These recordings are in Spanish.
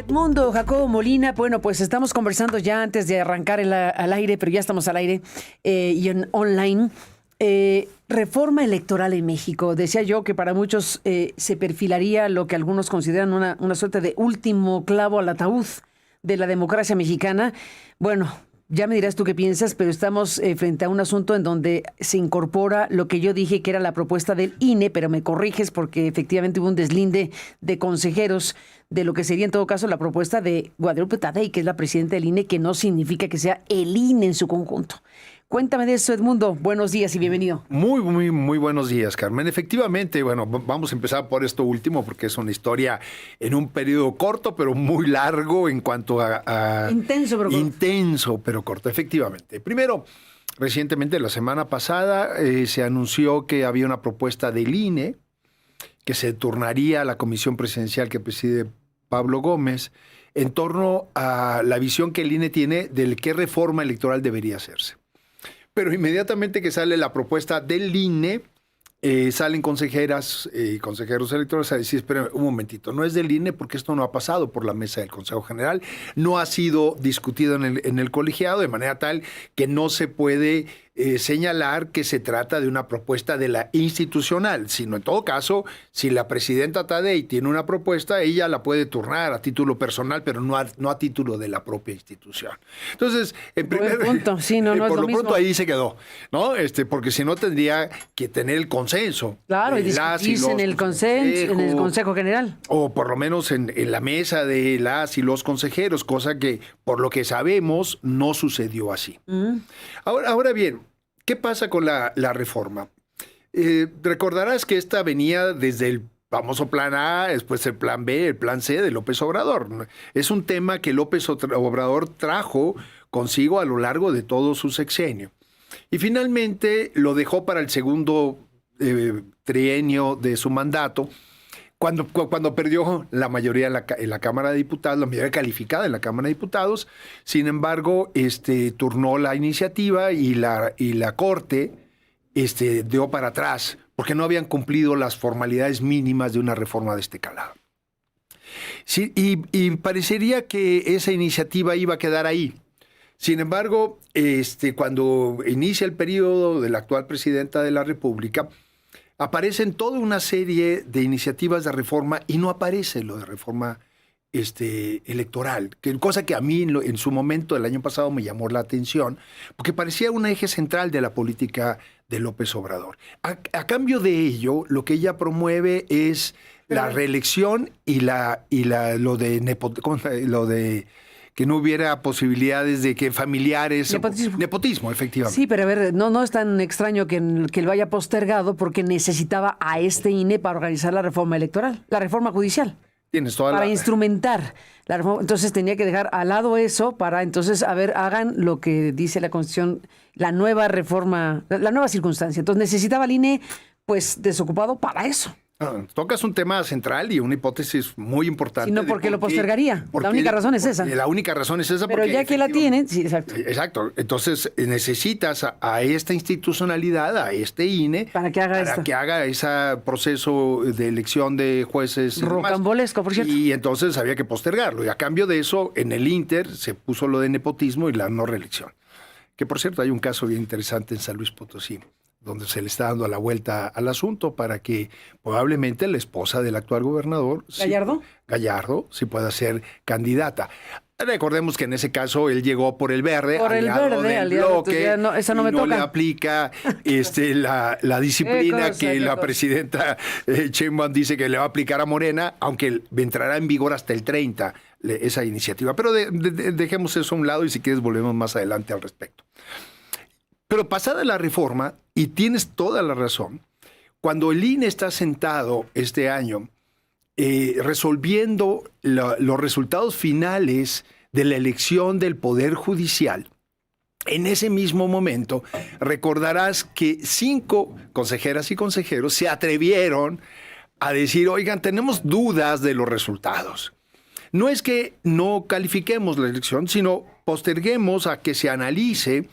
Edmundo Jacobo Molina, bueno, pues estamos conversando ya antes de arrancar al aire, pero ya estamos al aire y online. Reforma electoral en México. Decía yo que para muchos se perfilaría lo que algunos consideran una suerte de último clavo al ataúd de la democracia mexicana. Bueno, ya me dirás tú qué piensas, pero estamos frente a un asunto en donde se incorpora lo que yo dije que era la propuesta del INE, pero me corriges porque efectivamente hubo un deslinde de consejeros de lo que sería en todo caso la propuesta de Guadalupe Tadei, que es la presidenta del INE, que no significa que sea el INE en su conjunto. Cuéntame de eso, Edmundo. Buenos días y bienvenido. Muy buenos días, Carmen. Efectivamente, bueno, vamos a empezar por esto último porque es una historia en un periodo corto, pero muy largo en cuanto a intenso, pero corto, efectivamente. Primero, recientemente, la semana pasada, se anunció que había una propuesta del INE que se turnaría a la comisión presidencial que preside Pablo Gómez en torno a la visión que el INE tiene de qué reforma electoral debería hacerse. Pero inmediatamente que sale la propuesta del INE, salen consejeras y consejeros electorales a decir, esperen un momentito, no es del INE porque esto no ha pasado por la mesa del Consejo General, no ha sido discutido en el colegiado, de manera tal que no se puede señalar que se trata de una propuesta de la institucional, sino en todo caso, si la presidenta Tadei tiene una propuesta, ella la puede turnar a título personal, pero no a título de la propia institución. Entonces, por lo pronto ahí se quedó, ¿no? Porque si no tendría que tener el consenso. Claro, y discutirse en el Consejo General. O por lo menos en la mesa de las y los consejeros, cosa que, por lo que sabemos, no sucedió así. Ahora bien, ¿qué pasa con la reforma? Recordarás que esta venía desde el famoso plan A, después el plan B, el plan C de López Obrador. Es un tema que López Obrador trajo consigo a lo largo de todo su sexenio. Y finalmente lo dejó para el segundo trienio de su mandato, cuando perdió la mayoría en la Cámara de Diputados, la mayoría calificada en la Cámara de Diputados. Sin embargo, turnó la iniciativa y la Corte dio para atrás, porque no habían cumplido las formalidades mínimas de una reforma de este calado. Sí, y parecería que esa iniciativa iba a quedar ahí. Sin embargo, cuando inicia el periodo de la actual presidenta de la República, aparecen toda una serie de iniciativas de reforma y no aparece lo de reforma electoral, cosa que a mí en su momento el año pasado me llamó la atención, porque parecía un eje central de la política de López Obrador. A cambio de ello, lo que ella promueve es la reelección y lo de que no hubiera posibilidades de que familiares... Nepotismo, efectivamente. Sí, pero a ver, no es tan extraño que lo haya postergado porque necesitaba a este INE para organizar la reforma electoral, la reforma judicial. Tienes toda para instrumentar la reforma. Entonces tenía que dejar al lado eso para entonces, hagan lo que dice la Constitución, la nueva reforma, la nueva circunstancia. Entonces necesitaba el INE, pues, desocupado para eso. Tocas un tema central y una hipótesis muy importante. Sino porque lo postergaría. La única razón es esa. La única razón es esa. Pero ya que la tienen, sí, exacto. Exacto. Entonces necesitas a esta institucionalidad, a este INE, para que haga ese proceso de elección de jueces. Rocambolesco, por cierto. Y entonces había que postergarlo. Y a cambio de eso, en el Inter se puso lo de nepotismo y la no reelección. Que por cierto, hay un caso bien interesante en San Luis Potosí, donde se le está dando la vuelta al asunto para que probablemente la esposa del actual gobernador, Gallardo, sí pueda ser candidata. Recordemos que en ese caso él llegó por el verde, aliado del bloque, esa no me toca. le aplica la disciplina que la presidenta Sheinbaum dice que le va a aplicar a Morena, aunque entrará en vigor hasta el 30 esa iniciativa. Pero dejemos eso a un lado y si quieres volvemos más adelante al respecto. Pero pasada la reforma, y tienes toda la razón, cuando el INE está sentado este año resolviendo los resultados finales de la elección del Poder Judicial, en ese mismo momento recordarás que 5 consejeras y consejeros se atrevieron a decir, oigan, tenemos dudas de los resultados. No es que no califiquemos la elección, sino posterguemos a que se analice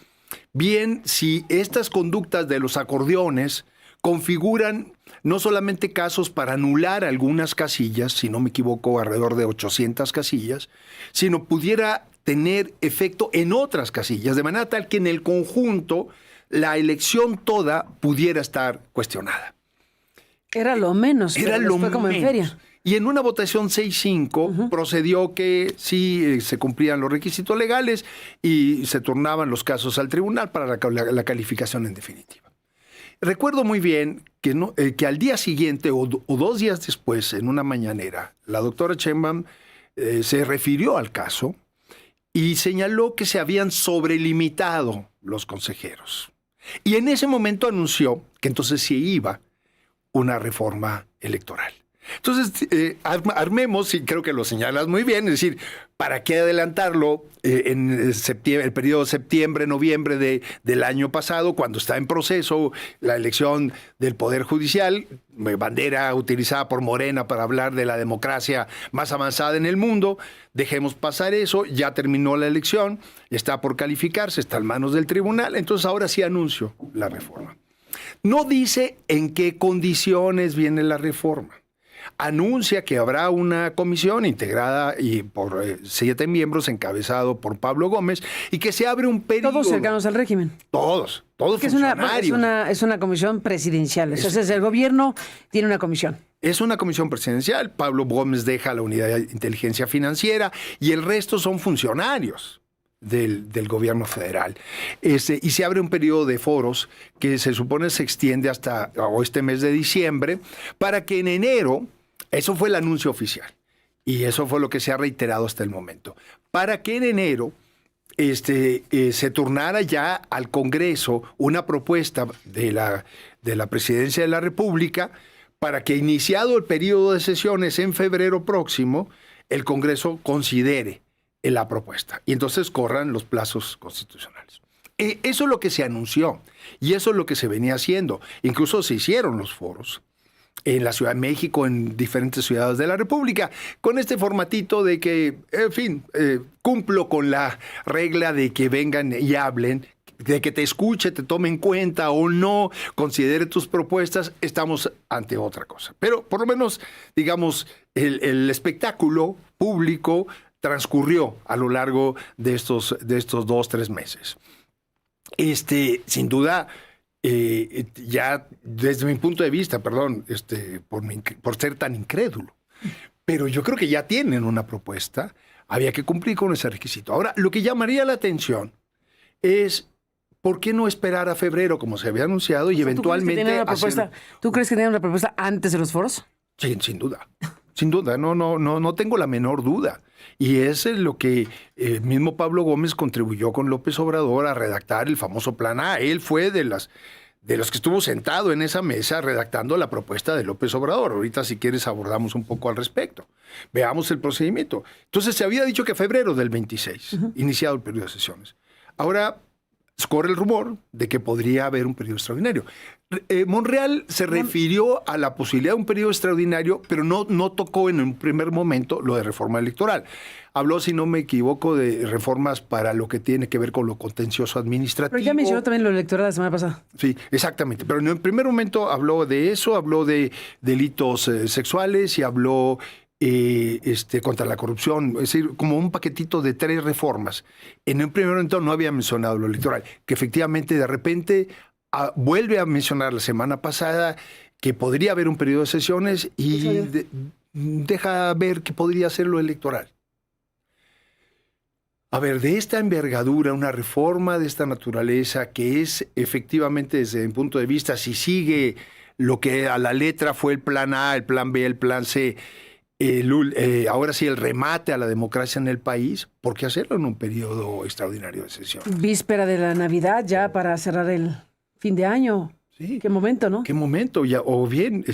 bien si estas conductas de los acordeones configuran no solamente casos para anular algunas casillas, si no me equivoco, alrededor de 800 casillas, sino pudiera tener efecto en otras casillas, de manera tal que en el conjunto la elección toda pudiera estar cuestionada. Era lo menos, Era pero lo fue como en menos. feria. Y en una votación 6-5 procedió que sí se cumplían los requisitos legales y se turnaban los casos al tribunal para la calificación en definitiva. Recuerdo muy bien que al día siguiente o 2 días después, en una mañanera, la doctora Sheinbaum se refirió al caso y señaló que se habían sobrelimitado los consejeros. Y en ese momento anunció que entonces sí iba una reforma electoral. Entonces, armemos, y creo que lo señalas muy bien, es decir, ¿para qué adelantarlo en septiembre, el periodo septiembre-noviembre del año pasado, cuando está en proceso la elección del Poder Judicial, bandera utilizada por Morena para hablar de la democracia más avanzada en el mundo? Dejemos pasar eso, ya terminó la elección, está por calificarse, está en manos del tribunal, entonces ahora sí anuncio la reforma. No dice en qué condiciones viene la reforma. Anuncia que habrá una comisión integrada y por 7 miembros, encabezado por Pablo Gómez, y que se abre un periodo. Todos cercanos al régimen. Todos Que funcionarios. es una comisión presidencial. Entonces, el gobierno tiene una comisión. Es una comisión presidencial. Pablo Gómez deja la unidad de inteligencia financiera y el resto son funcionarios del gobierno federal. Y se abre un periodo de foros que se supone se extiende hasta este mes de diciembre, para que en enero, eso fue el anuncio oficial, y eso fue lo que se ha reiterado hasta el momento, para que en enero se turnara ya al Congreso una propuesta de la Presidencia de la República para que, iniciado el periodo de sesiones en febrero próximo, el Congreso considere la propuesta y entonces corran los plazos constitucionales. Eso es lo que se anunció y eso es lo que se venía haciendo. Incluso se hicieron los foros en la Ciudad de México, en diferentes ciudades de la República, con este formatito de que, en fin, cumplo con la regla de que vengan y hablen, de que te escuche, te tome en cuenta o no, considere tus propuestas. Estamos ante otra cosa. Pero por lo menos, digamos, el espectáculo público transcurrió a lo largo de estos 2-3 meses. Sin duda, ya desde mi punto de vista, perdón, por ser tan incrédulo, pero yo creo que ya tienen una propuesta, había que cumplir con ese requisito. Ahora, lo que llamaría la atención es, ¿por qué no esperar a febrero, como se había anunciado, y eventualmente ¿Tú crees que tenían una propuesta antes de los foros? Sí, sin duda. Sin duda, no tengo la menor duda. Y es lo que mismo Pablo Gómez contribuyó con López Obrador a redactar el famoso Plan A. Él fue de los que estuvo sentado en esa mesa redactando la propuesta de López Obrador. Ahorita, si quieres, abordamos un poco al respecto. Veamos el procedimiento. Entonces, se había dicho que febrero del 26, iniciado el periodo de sesiones. Ahora corre el rumor de que podría haber un periodo extraordinario. Monreal se refirió a la posibilidad de un periodo extraordinario, pero no tocó en un primer momento lo de reforma electoral. Habló, si no me equivoco, de reformas para lo que tiene que ver con lo contencioso administrativo. Pero ya mencionó también lo electoral la semana pasada. Sí, exactamente. Pero en el primer momento habló de eso, habló de delitos sexuales y habló contra la corrupción, es decir, como un paquetito de 3 reformas. En el primer momento no había mencionado lo electoral, que efectivamente de repente vuelve a mencionar la semana pasada que podría haber un periodo de sesiones y deja ver que podría ser lo electoral. A ver, de esta envergadura, una reforma de esta naturaleza, que es efectivamente, desde mi punto de vista, si sigue lo que a la letra fue el plan A, el plan B, el plan C, ahora sí el remate a la democracia en el país, ¿por qué hacerlo en un periodo extraordinario de sesión? Víspera de la Navidad, ya para cerrar el fin de año. Sí. Qué momento, ¿no? Qué momento. O bien,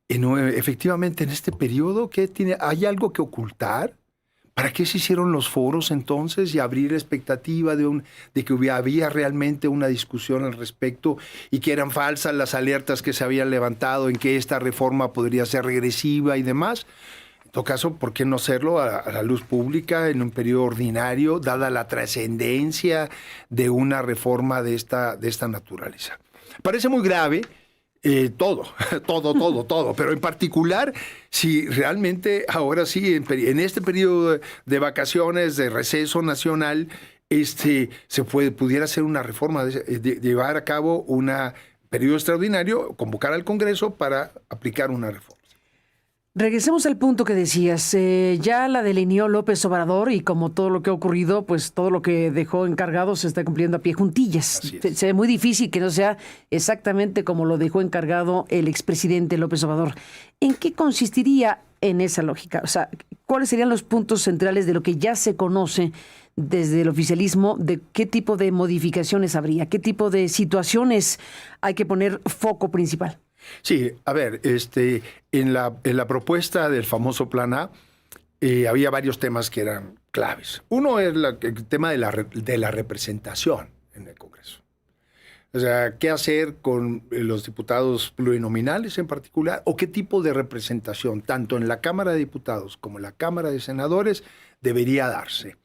efectivamente, en este periodo, ¿hay algo que ocultar? ¿Para qué se hicieron los foros entonces y abrir la expectativa de que había realmente una discusión al respecto y que eran falsas las alertas que se habían levantado en que esta reforma podría ser regresiva y demás? En todo caso, ¿por qué no hacerlo a la luz pública en un periodo ordinario, dada la trascendencia de una reforma de esta naturaleza? Parece muy grave Todo, todo. Pero en particular, si realmente ahora sí, en este periodo de vacaciones, de receso nacional, pudiera hacer una reforma, llevar a cabo un periodo extraordinario, convocar al Congreso para aplicar una reforma. Regresemos al punto que decías. Ya la delineó López Obrador y como todo lo que ha ocurrido, pues todo lo que dejó encargado se está cumpliendo a pie juntillas. Se ve muy difícil que no sea exactamente como lo dejó encargado el expresidente López Obrador. ¿En qué consistiría en esa lógica? O sea, ¿cuáles serían los puntos centrales de lo que ya se conoce desde el oficialismo, de qué tipo de modificaciones habría, qué tipo de situaciones hay que poner foco principal? Sí, a ver, en la propuesta del famoso Plan A había varios temas que eran claves. Uno es el tema de la representación en el Congreso. O sea, ¿qué hacer con los diputados plurinominales en particular? ¿O qué tipo de representación, tanto en la Cámara de Diputados como en la Cámara de Senadores, debería darse?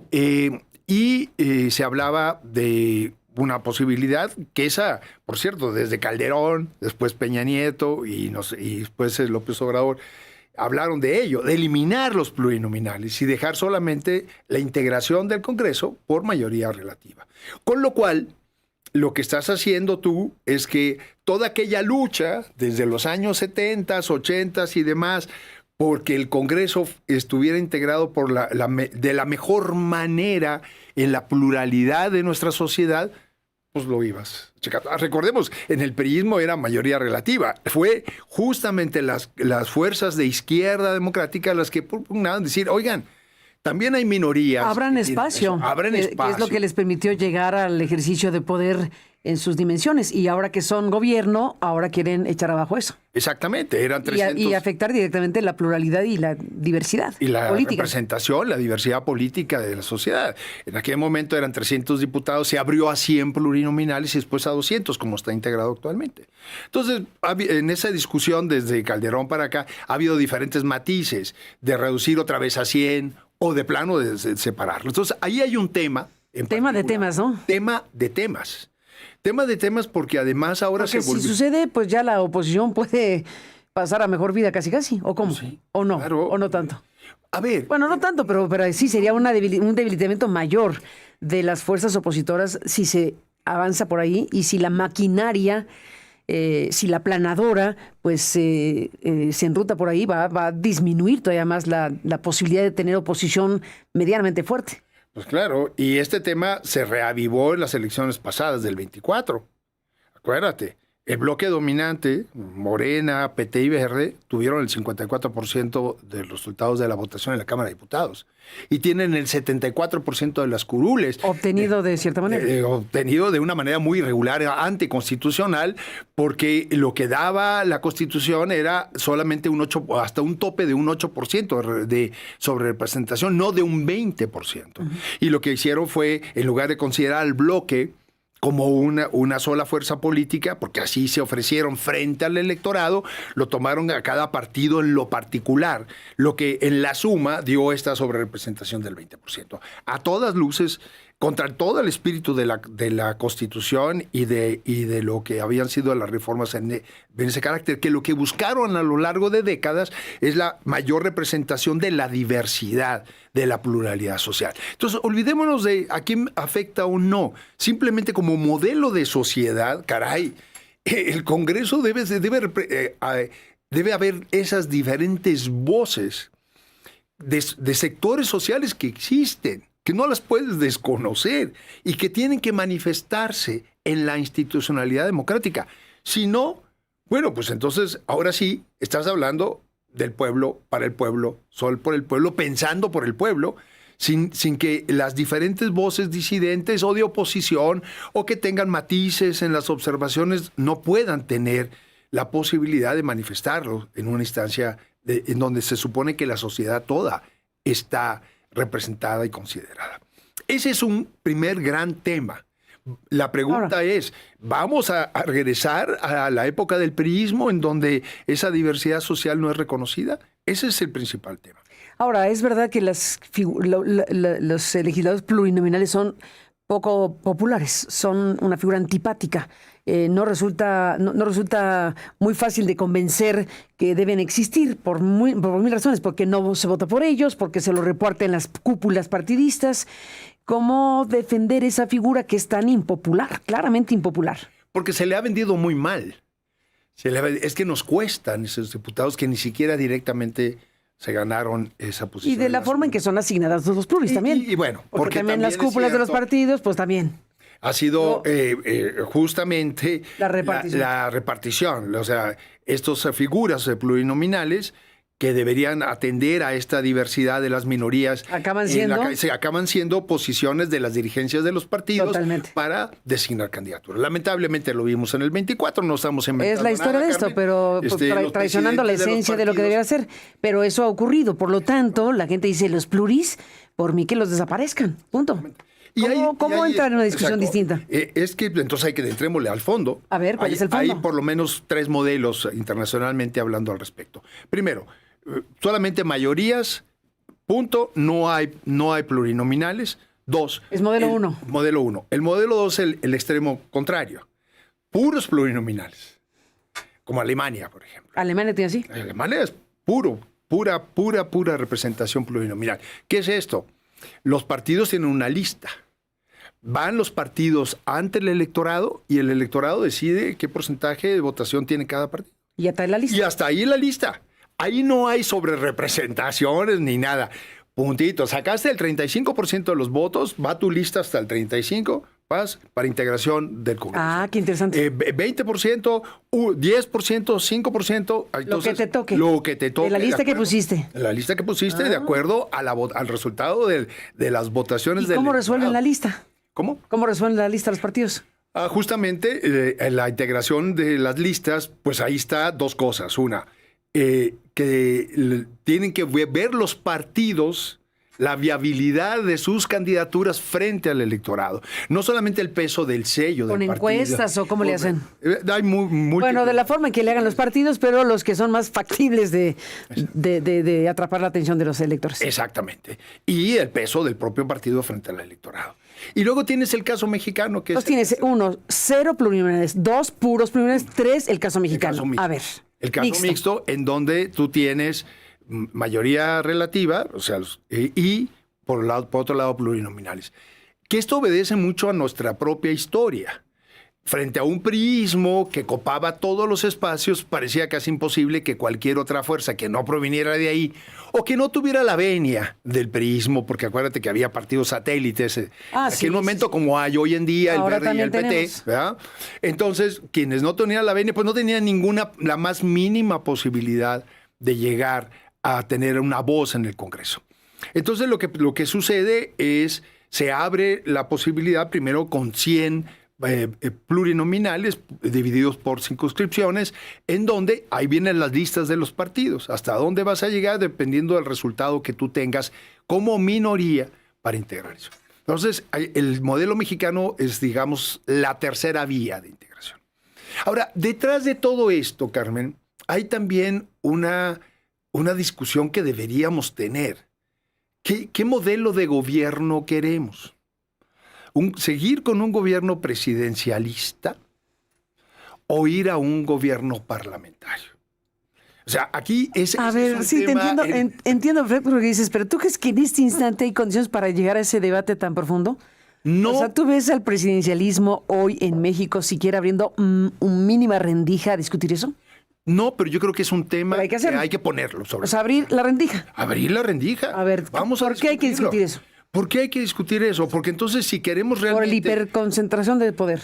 Se hablaba de una posibilidad que esa, por cierto, desde Calderón, después Peña Nieto y después López Obrador, hablaron de ello, de eliminar los plurinominales y dejar solamente la integración del Congreso por mayoría relativa. Con lo cual, lo que estás haciendo tú es que toda aquella lucha desde los años 70, 80 y demás, porque el Congreso estuviera integrado de la mejor manera en la pluralidad de nuestra sociedad, pues lo ibas checando. Recordemos, en el priismo era mayoría relativa. Fue justamente las fuerzas de izquierda democrática las que propugnaban decir, oigan, también hay minorías. Abran espacio. Abran espacio. Que es lo que les permitió llegar al ejercicio de poder en sus dimensiones. Y ahora que son gobierno, ahora quieren echar abajo eso. Exactamente, eran 300... Y afectar directamente la pluralidad y la diversidad y la política. Representación, la diversidad política de la sociedad. En aquel momento eran 300 diputados, se abrió a 100 plurinominales y después a 200, como está integrado actualmente. Entonces, en esa discusión desde Calderón para acá, ha habido diferentes matices de reducir otra vez a 100 o de plano de separarlo. Entonces, ahí hay un tema. Tema de temas, ¿no? Tema de temas. Tema de temas porque además ahora porque si sucede, pues ya la oposición puede pasar a mejor vida casi, ¿o cómo? Sí, ¿o no? Claro. ¿O no tanto? A ver. Bueno, no tanto, pero sí sería un debilitamiento mayor de las fuerzas opositoras si se avanza por ahí y si la maquinaria, si la planadora, pues se enruta por ahí, va a disminuir todavía más la posibilidad de tener oposición medianamente fuerte. Pues claro, y este tema se reavivó en las elecciones pasadas del 24. Acuérdate, el bloque dominante, Morena, PT y Verde, tuvieron el 54% de los resultados de la votación en la Cámara de Diputados. Y tienen el 74% de las curules. Obtenido de cierta manera. Obtenido de una manera muy irregular, anticonstitucional, porque lo que daba la Constitución era solamente hasta un tope de un 8% de sobrerepresentación, no de un 20%. Uh-huh. Y lo que hicieron fue, en lugar de considerar al bloque como una sola fuerza política, porque así se ofrecieron frente al electorado, lo tomaron a cada partido en lo particular, lo que en la suma dio esta sobrerepresentación del 20%. A todas luces, contra todo el espíritu de la Constitución y de lo que habían sido las reformas en ese carácter, que lo que buscaron a lo largo de décadas es la mayor representación de la diversidad, de la pluralidad social. Entonces, olvidémonos de a quién afecta o no. Simplemente como modelo de sociedad, caray, el Congreso debe haber esas diferentes voces de sectores sociales que existen, que no las puedes desconocer y que tienen que manifestarse en la institucionalidad democrática. Si no, bueno, pues entonces ahora sí estás hablando del pueblo, para el pueblo, solo por el pueblo, pensando por el pueblo, sin que las diferentes voces disidentes o de oposición o que tengan matices en las observaciones no puedan tener la posibilidad de manifestarlo en una instancia en donde se supone que la sociedad toda está representada y considerada. Ese es un primer gran tema. La pregunta es, ¿vamos a regresar a la época del priismo en donde esa diversidad social no es reconocida? Ese es el principal tema. Ahora, es verdad que los legisladores plurinominales son poco populares, son una figura antipática. no resulta muy fácil de convencer que deben existir por mil razones, porque no se vota por ellos, porque se lo reparten las cúpulas partidistas. ¿Cómo defender esa figura que es tan impopular, claramente impopular? Porque se le ha vendido muy mal. Es que nos cuestan esos diputados que ni siquiera directamente se ganaron esa posición. Y de la forma en que son asignadas los pluris también. Y bueno, porque también las cúpulas de los partidos, pues también. Ha sido justamente la repartición. O sea, estas figuras plurinominales que deberían atender a esta diversidad de las minorías. Acaban siendo posiciones de las dirigencias de los partidos. Totalmente. Para designar candidaturas. Lamentablemente lo vimos en el 24, no estamos inventando Es la historia nada, de esto, Carmen. pero traicionando la esencia de lo que debería ser. Pero eso ha ocurrido. Por lo tanto, la gente dice, los pluris, por mí que los desaparezcan. Punto. ¿Cómo entrar en una discusión distinta? Es que entonces entrémosle al fondo. A ver, ¿cuál es el fondo? Hay por lo menos 3 modelos internacionalmente hablando al respecto. Primero, solamente mayorías, punto, no hay plurinominales. 2. Es modelo 1. Modelo 1. El modelo 2 es el extremo contrario. Puros plurinominales. Como Alemania, por ejemplo. ¿Alemania tiene así? Alemania es pura representación plurinominal. ¿Qué es esto? Los partidos tienen una lista. Van los partidos ante el electorado y el electorado decide qué porcentaje de votación tiene cada partido. Y hasta ahí la lista. Y hasta ahí la lista. Ahí no hay sobrerepresentaciones ni nada. Puntito. Sacaste el 35% de los votos, va tu lista hasta el 35%, vas para integración del Congreso. Ah, qué interesante. 20%, 10%, 5%. Entonces, lo que te toque. Lo que te toque. De la lista que pusiste. La lista que pusiste, de acuerdo al resultado de las votaciones. ¿Y cómo resuelven la lista? ¿Cómo? ¿Cómo resuelven la lista los partidos? Justamente en la integración de las listas, pues ahí está 2 cosas. Una, que tienen que ver los partidos la viabilidad de sus candidaturas frente al electorado. No solamente el peso del sello del partido. ¿Con encuestas o cómo le hacen? Hay bueno, de la forma en que le hagan los partidos, pero los que son más factibles de atrapar la atención de los electores. Exactamente. Y el peso del propio partido frente al electorado. Y luego tienes el caso mexicano, que entonces tienes 1, 0 plurinominales, 2 puros plurinominales, 3 el caso mexicano. A ver. El caso mixto, en donde tú tienes mayoría relativa, o sea, y por otro lado plurinominales. Que esto obedece mucho a nuestra propia historia. Frente a un priismo que copaba todos los espacios, parecía casi imposible que cualquier otra fuerza que no proviniera de ahí o que no tuviera la venia del priismo, porque acuérdate que había partidos satélites en aquel momento como hay hoy en día el Verde y el PT, ¿verdad? Entonces, quienes no tenían la venia, pues no tenían la más mínima posibilidad de llegar a tener una voz en el Congreso. Entonces, lo que sucede es, se abre la posibilidad primero con 100 plurinominales divididos por circunscripciones, en donde ahí vienen las listas de los partidos. Hasta dónde vas a llegar dependiendo del resultado que tú tengas como minoría para integrar eso. Entonces, el modelo mexicano es, digamos, la tercera vía de integración. Ahora, detrás de todo esto, Carmen, hay también una discusión que deberíamos tener. ¿Qué modelo de gobierno queremos? ¿Seguir con un gobierno presidencialista o ir a un gobierno parlamentario? O sea, aquí es... A ver, sí, te entiendo perfecto lo que dices, pero ¿tú crees que en este instante hay condiciones para llegar a ese debate tan profundo? No. O sea, ¿tú ves al presidencialismo hoy en México siquiera abriendo un mínima rendija a discutir eso? No, pero yo creo que es un tema que hay que ponerlo sobre. O sea, abrir la rendija. Abrir la rendija. A ver, ¿por qué hay que discutir eso? ¿Por qué hay que discutir eso? Porque entonces si queremos realmente... Por la hiperconcentración de poder.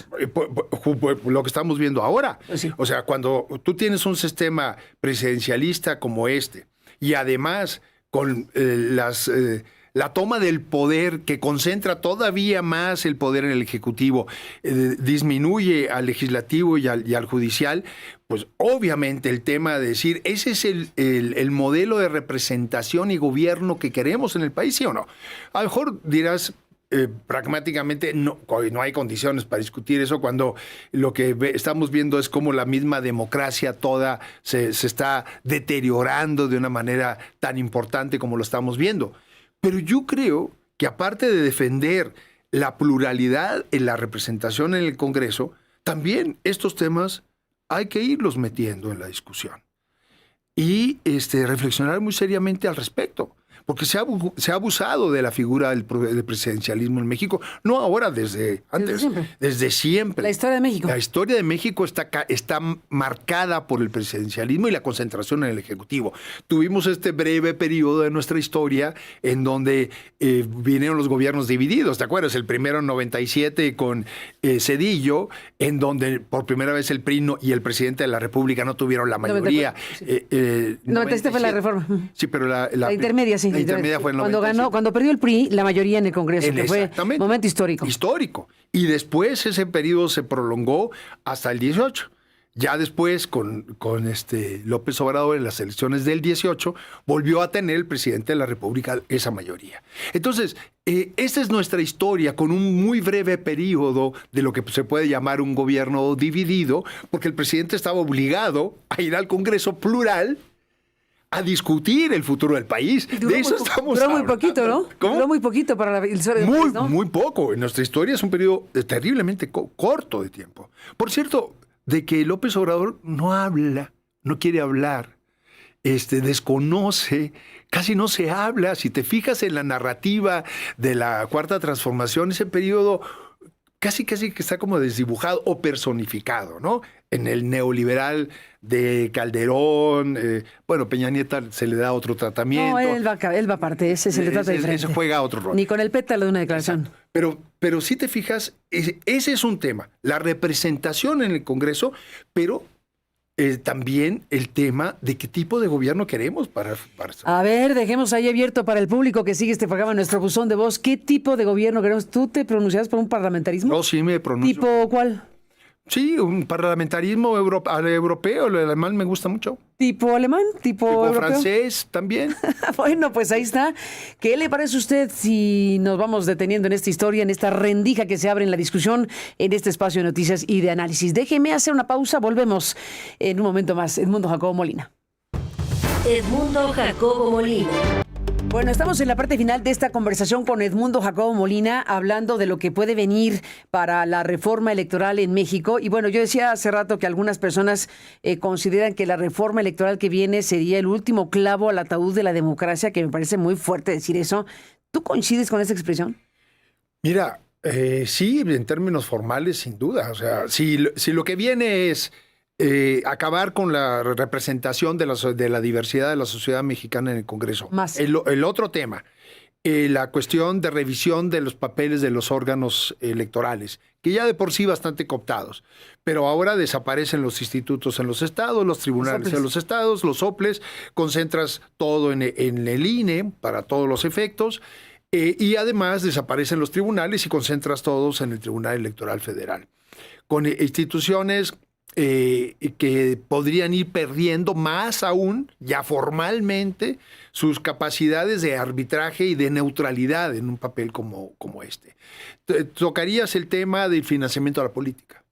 Lo que estamos viendo ahora. Pues sí. O sea, cuando tú tienes un sistema presidencialista como este y además con la toma del poder que concentra todavía más el poder en el Ejecutivo, disminuye al Legislativo y al Judicial, pues obviamente el tema de decir, ese es el modelo de representación y gobierno que queremos en el país, ¿sí o no? A lo mejor dirás, pragmáticamente no hay condiciones para discutir eso cuando lo que estamos viendo es cómo la misma democracia toda se está deteriorando de una manera tan importante como lo estamos viendo. Pero yo creo que aparte de defender la pluralidad en la representación en el Congreso, también estos temas hay que irlos metiendo en la discusión y reflexionar muy seriamente al respecto. Porque se ha abusado de la figura del presidencialismo en México, no ahora, desde antes, desde siempre. La historia de México. La historia de México está marcada por el presidencialismo y la concentración en el Ejecutivo. Tuvimos este breve periodo de nuestra historia en donde vinieron los gobiernos divididos, ¿te acuerdas? El primero en 97 con Zedillo, en donde por primera vez el PRI y el presidente de la República no tuvieron la mayoría. 97 fue la reforma. Sí, pero la intermedia, sí. La intermedia fue en 97. Cuando perdió el PRI, la mayoría en el Congreso, que fue un momento histórico. Histórico. Y después ese periodo se prolongó hasta el 18. Ya después, con López Obrador en las elecciones del 18, volvió a tener el presidente de la República esa mayoría. Entonces, esta es nuestra historia con un muy breve periodo de lo que se puede llamar un gobierno dividido, porque el presidente estaba obligado a ir al Congreso plural a discutir el futuro del país. De eso estamos hablando. Duró muy poquito, ¿no? ¿Cómo? Duró muy poquito para la historia del país, ¿no? Muy poco. En nuestra historia es un periodo terriblemente corto de tiempo. Por cierto, de que López Obrador no habla, no quiere hablar, desconoce, casi no se habla. Si te fijas en la narrativa de la Cuarta Transformación, ese periodo casi que está como desdibujado o personificado, ¿no? En el neoliberal de Calderón, Peña Nieto se le da otro tratamiento. No, él va aparte, se le trata diferente. Ese juega otro rol. Ni con el pétalo de una declaración. Pero si te fijas, ese es un tema, la representación en el Congreso, pero también el tema de qué tipo de gobierno queremos para... A ver, dejemos ahí abierto para el público que sigue este programa en nuestro buzón de voz. ¿Qué tipo de gobierno queremos? ¿Tú te pronuncias por un parlamentarismo? No, sí me pronuncio. ¿Tipo cuál? Sí, un parlamentarismo europeo, el alemán me gusta mucho. ¿Tipo alemán? ¿Tipo europeo? Francés también. Bueno, pues ahí está. ¿Qué le parece a usted si nos vamos deteniendo en esta historia, en esta rendija que se abre en la discusión, en este espacio de noticias y de análisis? Déjeme hacer una pausa, volvemos en un momento más. Edmundo Jacobo Molina. Edmundo Jacobo Molina. Bueno, estamos en la parte final de esta conversación con Edmundo Jacobo Molina, hablando de lo que puede venir para la reforma electoral en México. Y bueno, yo decía hace rato que algunas personas consideran que la reforma electoral que viene sería el último clavo al ataúd de la democracia, que me parece muy fuerte decir eso. ¿Tú coincides con esa expresión? Mira, sí, en términos formales, sin duda. O sea, si lo que viene es acabar con la representación de la diversidad de la sociedad mexicana en el Congreso. Más. El otro tema, la cuestión de revisión de los papeles de los órganos electorales, que ya de por sí bastante cooptados, pero ahora desaparecen los institutos en los estados, los tribunales en los estados, los soples, concentras todo en el INE para todos los efectos, y además desaparecen los tribunales y concentras todos en el Tribunal Electoral Federal. Con instituciones que podrían ir perdiendo más aún, ya formalmente, sus capacidades de arbitraje y de neutralidad en un papel como este. Tocarías el tema del financiamiento de la política.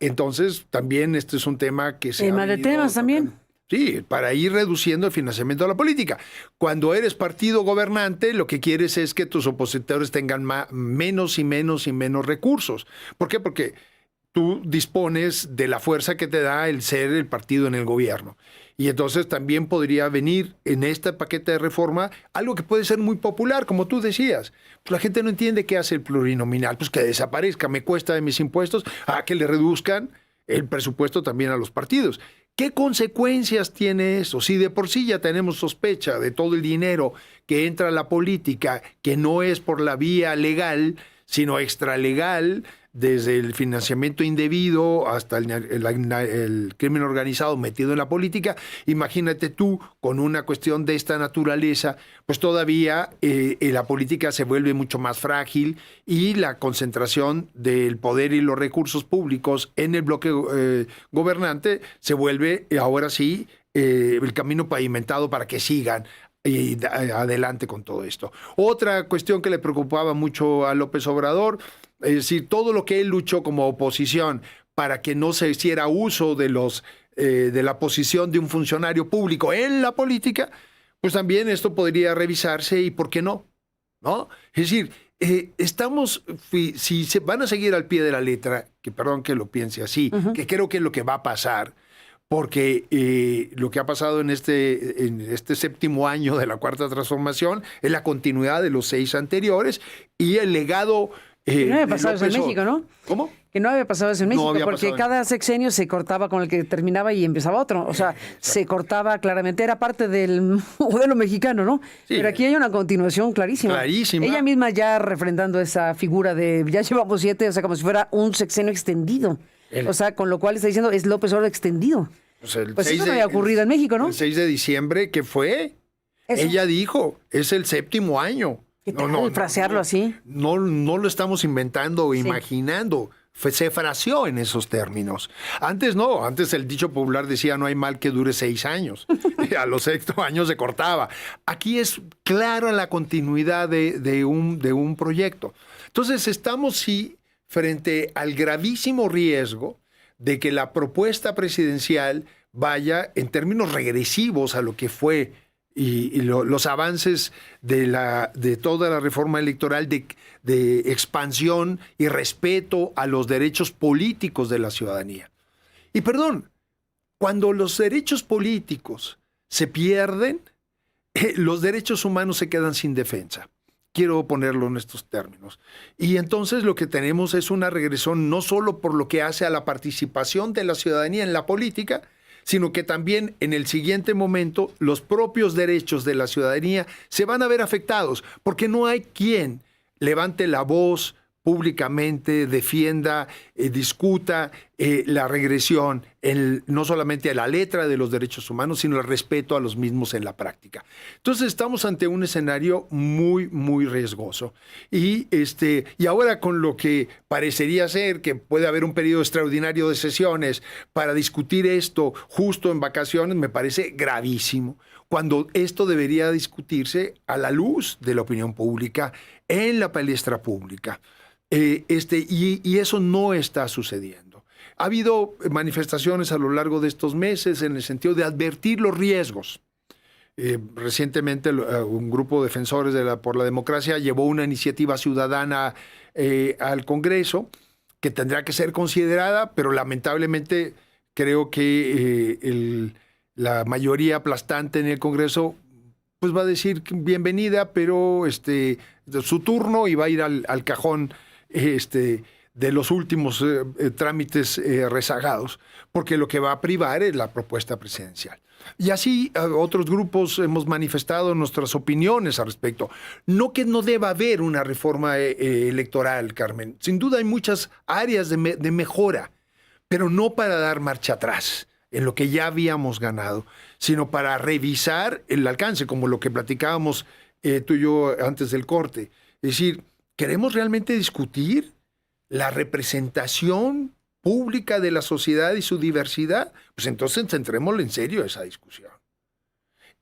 Entonces, también este es un tema que se tema de temas también. Sí, para ir reduciendo el financiamiento de la política. Cuando eres partido gobernante, lo que quieres es que tus opositores tengan menos y menos y menos recursos. ¿Por qué? Porque tú dispones de la fuerza que te da el ser el partido en el gobierno. Y entonces también podría venir en este paquete de reforma algo que puede ser muy popular, como tú decías. Pues la gente no entiende qué hace el plurinominal. Pues que desaparezca, me cuesta de mis impuestos, que le reduzcan el presupuesto también a los partidos. ¿Qué consecuencias tiene eso? Si de por sí ya tenemos sospecha de todo el dinero que entra a la política, que no es por la vía legal, sino extralegal, desde el financiamiento indebido hasta el crimen organizado metido en la política, imagínate tú con una cuestión de esta naturaleza, pues todavía la política se vuelve mucho más frágil y la concentración del poder y los recursos públicos en el bloque gobernante se vuelve ahora sí el camino pavimentado para que sigan y adelante con todo esto. Otra cuestión que le preocupaba mucho a López Obrador, es decir, todo lo que él luchó como oposición para que no se hiciera uso de la posición de un funcionario público en la política, pues también esto podría revisarse y ¿por qué no? ¿No? Es decir, si se van a seguir al pie de la letra, que perdón que lo piense así, que creo que es lo que va a pasar, porque lo que ha pasado en este séptimo año de la Cuarta Transformación es la continuidad de los 6 anteriores y el legado... que no había pasado eso en México, ¿no? ¿Cómo? Que no había pasado eso en México, porque cada sexenio se cortaba con el que terminaba y empezaba otro. O sea, se cortaba claramente, era parte del modelo mexicano, ¿no? Sí. Pero aquí hay una continuación clarísima. Clarísima. Ella misma ya refrendando esa figura de ya llevamos 7, o sea, como si fuera un sexenio extendido. O sea, con lo cual está diciendo es López Obrador extendido. Pues eso no había ocurrido en México, ¿no? El 6 de diciembre, ¿qué fue? Eso. Ella dijo, es el 7º año. ¿Qué tal frasearlo así? No lo estamos inventando o imaginando. Se fraseó en esos términos. Antes no, antes el dicho popular decía no hay mal que dure 6 años. A los 6º años se cortaba. Aquí es clara la continuidad de un proyecto. Entonces estamos frente al gravísimo riesgo de que la propuesta presidencial vaya en términos regresivos a lo que fue y los avances de toda la reforma electoral de expansión y respeto a los derechos políticos de la ciudadanía. Y perdón, cuando los derechos políticos se pierden, los derechos humanos se quedan sin defensa. Quiero ponerlo en estos términos. Y entonces lo que tenemos es una regresión no solo por lo que hace a la participación de la ciudadanía en la política, sino que también en el siguiente momento los propios derechos de la ciudadanía se van a ver afectados, porque no hay quien levante la voz públicamente, defienda, discuta la regresión, no solamente a la letra de los derechos humanos, sino el respeto a los mismos en la práctica. Entonces estamos ante un escenario muy, muy riesgoso. Y ahora con lo que parecería ser que puede haber un periodo extraordinario de sesiones para discutir esto justo en vacaciones, me parece gravísimo, cuando esto debería discutirse a la luz de la opinión pública, en la palestra pública. Y eso no está sucediendo. Ha habido manifestaciones a lo largo de estos meses en el sentido de advertir los riesgos. Recientemente un grupo de defensores por la democracia llevó una iniciativa ciudadana al Congreso que tendrá que ser considerada, pero lamentablemente creo que la mayoría aplastante en el Congreso pues va a decir bienvenida, pero su turno y va a ir al cajón de los últimos trámites rezagados, porque lo que va a privar es la propuesta presidencial. Y así otros grupos hemos manifestado nuestras opiniones al respecto. No que no deba haber una reforma electoral, Carmen. Sin duda hay muchas áreas de mejora, pero no para dar marcha atrás en lo que ya habíamos ganado, sino para revisar el alcance, como lo que platicábamos tú y yo antes del corte. Es decir, ¿queremos realmente discutir la representación pública de la sociedad y su diversidad? Pues entonces centrémosle en serio esa discusión.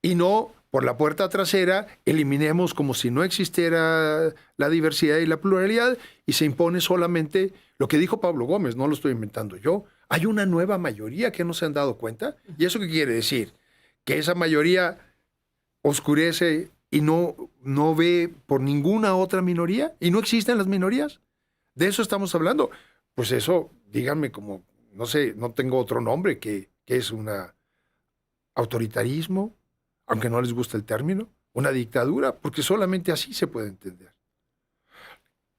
Y no por la puerta trasera eliminemos como si no existiera la diversidad y la pluralidad y se impone solamente lo que dijo Pablo Gómez, no lo estoy inventando yo. Hay una nueva mayoría que no se han dado cuenta. ¿Y eso qué quiere decir? Que esa mayoría oscurece y no ve por ninguna otra minoría y no existen las minorías. ¿De eso estamos hablando? Pues eso, díganme como, no sé, no tengo otro nombre, que es un autoritarismo, aunque no les guste el término, una dictadura, porque solamente así se puede entender.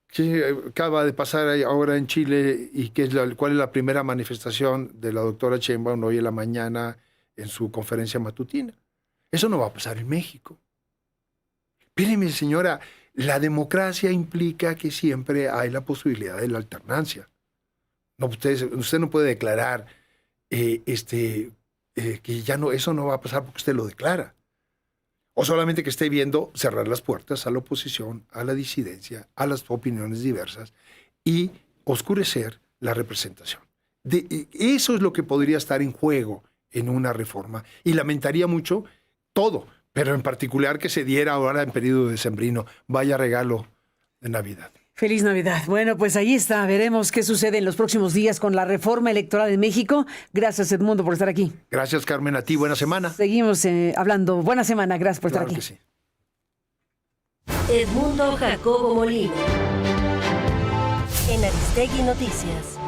¿Qué acaba de pasar ahora en Chile y cuál es la primera manifestación de la doctora Sheinbaum hoy en la mañana en su conferencia matutina? Eso no va a pasar en México. Míreme, señora, la democracia implica que siempre hay la posibilidad de la alternancia. No, usted no puede declarar que ya no, eso no va a pasar porque usted lo declara. O solamente que esté viendo cerrar las puertas a la oposición, a la disidencia, a las opiniones diversas y oscurecer la representación. Eso es lo que podría estar en juego en una reforma. Y lamentaría mucho todo, pero en particular que se diera ahora en periodo decembrino. Vaya regalo de Navidad. Feliz Navidad. Bueno, pues ahí está. Veremos qué sucede en los próximos días con la reforma electoral en México. Gracias, Edmundo, por estar aquí. Gracias, Carmen. A ti, buena semana. Seguimos hablando. Buena semana. Gracias por estar aquí. Que sí. Edmundo Jacobo Molina. En Aristegui Noticias.